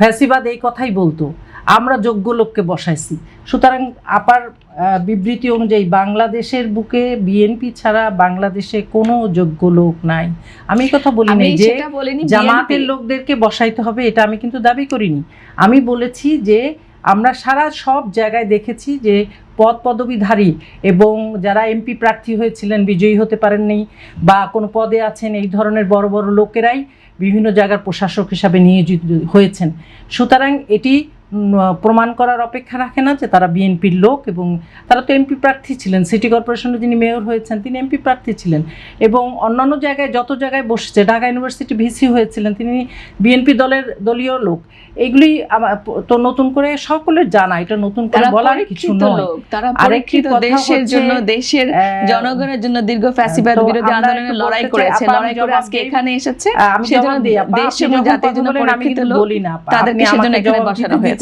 ফ্যাসিবাদ এই কথাই বলতো, আমরা যোগ্য লোককে বসাইছি। সুতরাং আপার বিবৃতি অনুযায়ী বাংলাদেশের বুকে বিএনপি ছাড়া বাংলাদেশে কোনো যোগ্য লোক নাই। আমি কথা বলিনি যে জামাতের লোকদেরকে বসাইতে হবে, এটা আমি কিন্তু দাবি করিনি। আমি বলেছি যে আমরা সব জায়গায় দেখেছি যে পদ পদবীধারী এবং যারা এমপি প্রার্থী হয়েছিলেন, বিজয়ী হতে পারেননি বা কোনো পদে আছেন, এই ধরনের বড় বড় লোকেরাই বিভিন্ন জায়গার প্রশাসক হিসাবে নিয়োজিত হয়েছেন। সুতরাং এটি প্রমাণ করার অপেক্ষা রাখে না যে তারা বিএনপির লোক, এবং তারা তো এমপি প্রার্থী ছিলেন। সিটি কর্পোরেশনে যিনি মেয়র হয়েছেন তিনি এমপি প্রার্থী ছিলেন, এবং অন্যান্য জায়গায় যত জায়গায় বসেছে, ঢাকা ইউনিভার্সিটি ভিসি হয়েছিলেন, তিনি বিএনপি দলীয় লোক। এগুলি তো নতুন করে সকলের জানা, এটা নতুন করে বলার কিছু নয়। আরেকটি দেশের জন্য, দেশের জনগণের জন্য দীর্ঘ ফ্যাসিবাদ বিরোধী আন্দোলনে লড়াই করেছে, লড়াই করে আজকে এখানে এসেছে। সেজন্য দেশ এবং জাতির জন্য পরীক্ষিত লোক, তাদেরকে সেজন্য এখানে বসানো হয়েছে।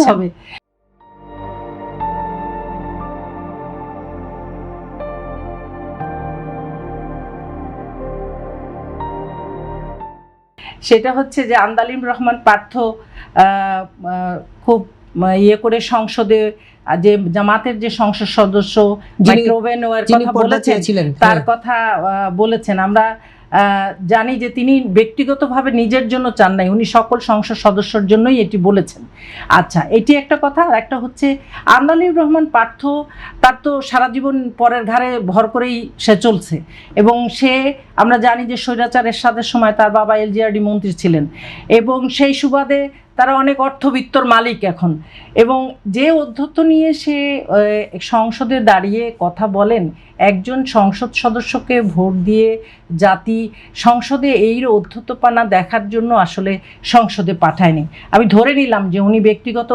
সেটা হচ্ছে যে আন্দালিম রহমান পার্থ খুব করে সংসদে যে জামাতের যে সংসদ সদস্য মাইক্রোওয়েভের কথা বলেছিলেন, তার কথা বলেছেন। আমরা জানি যে তিনি ব্যক্তিগতভাবে নিজের জন্য চান নাই, উনি সকল সংসদ সদস্যর জন্যই এটি বলেছেন। আচ্ছা, এটি একটা কথা। আর একটা হচ্ছে আন্দালিম রহমান পার্থ, তার তো সারা জীবন পরের ঘাড়ে ভর করেই সে চলছে, এবং সে আমরা জানি যে স্বৈরাচার এরশাদের সময় তার বাবা এলজিআরডি মন্ত্রী ছিলেন, এবং সেই সুবাদে তারা অনেক অর্থবিত্তর মালিক এখন। এবং যে অধ্যত্ব নিয়ে সে সংসদে দাঁড়িয়ে কথা বলেন, একজন সংসদ সদস্যকে ভোট দিয়ে জাতি সংসদে এই অধ্যত্বপানা দেখার জন্য আসলে সংসদে পাঠায়নি। আমি ধরে নিলাম যে উনি ব্যক্তিগত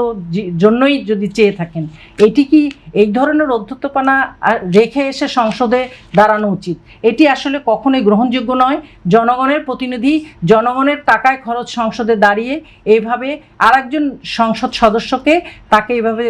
জন্যই যদি চেয়ে থাকেন, এটি কি এই ধরনের অধ্যত্বপানা রেখে এসে সংসদে দাঁড়ানো উচিত? এটি আসলে কখনোই গ্রহণযোগ্য নয়। জনগণের প্রতিনিধি, জনগণের টাকায় খরচ সংসদে দাঁড়িয়ে এইভাবে আরেকজন সংসদ সদস্যকে তাকে এইভাবে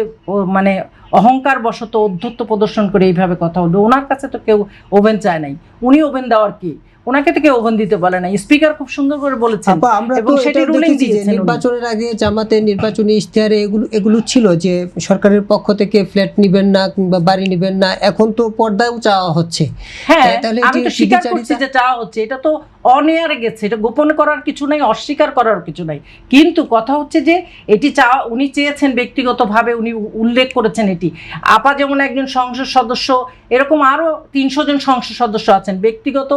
মানে অহংকার বশত অধ্যত্ব প্রদর্শন করে এইভাবে কথা বলবে। ওনার কাছে তো কেউ ওভেন চায় নাই, উনি ওভেন দেওয়ার কি? ওনাকে তো কেউ ওভেন দিতে বলে না। স্পিকার খুব সুন্দর করে বলেছেন, এবং সেটা রুলিং দিয়েছেন। নির্বাচনের আগে জামাতের নির্বাচনী ইশতেহারে এগুলো ছিল যে সরকারের পক্ষ থেকে ফ্ল্যাট নিবেন না কিংবা বাড়ি নিবেন না। এখন তো পর্দায়ও চাওয়া হচ্ছে। হ্যাঁ, আমি তো স্বীকার করছি যে চাওয়া হচ্ছে, এটা তো অনেয়ারে গেছে, এটা গোপন করার কিছু নাই, অস্বীকার করার কিছু নাই। কিন্তু কথা হচ্ছে যে এটি চাওয়া, উনি চেয়েছেন ব্যক্তিগতভাবে, উনি উল্লেখ করেছেন এটি। আপা যেমন একজন সংসদ সদস্য, এরকম আরও 300 জন সংসদ সদস্য আছেন। ব্যক্তিগত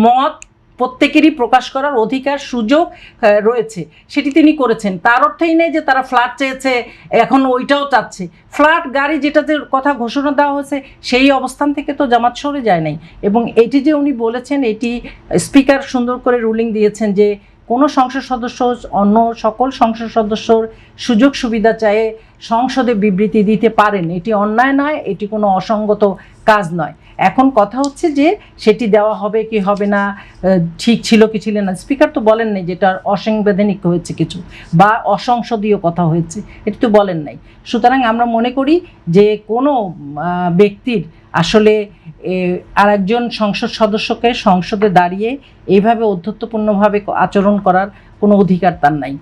মত প্রত্যেকেরই প্রকাশ করার অধিকার, সুযোগ রয়েছে, সেটি তিনি করেছেন। তার অর্থই নেই যে তারা ফ্ল্যাট চেয়েছে, এখন ওইটাও চাচ্ছে। ফ্ল্যাট, গাড়ি, যেটাতে কথা ঘোষণা দেওয়া হয়েছে, সেই অবস্থান থেকে তো জামাত সরে যায় নাই। এবং এটি যে উনি বলেছেন, এটি স্পিকার সুন্দর করে রুলিং দিয়েছেন যে কোনো সংসদ সদস্য অন্য সকল সংসদ সদস্যর সুযোগ সুবিধা চায়ে সংসদে বিবৃতি দিতে পারেন। এটি অন্যায় নয়, এটি কোনো অসঙ্গত কাজ নয়। এখন কথা হচ্ছে যে সেটি দেওয়া হবে কি হবে না, ঠিক ছিল কি ছিল না। স্পিকার তো বলেন নাই যেটা অসাংবিধানিক হয়েছে কিছু বা অসংসদীয় কথা হয়েছে, এটি তো বলেন নাই। সুতরাং আমরা মনে করি যে কোনো ব্যক্তির আসলে আরেকজন সংসদ সদস্যকে সংসদে দাঁড়িয়ে এইভাবে অধ্যত্বপূর্ণভাবে আচরণ করার কোনো অধিকার তার নাই।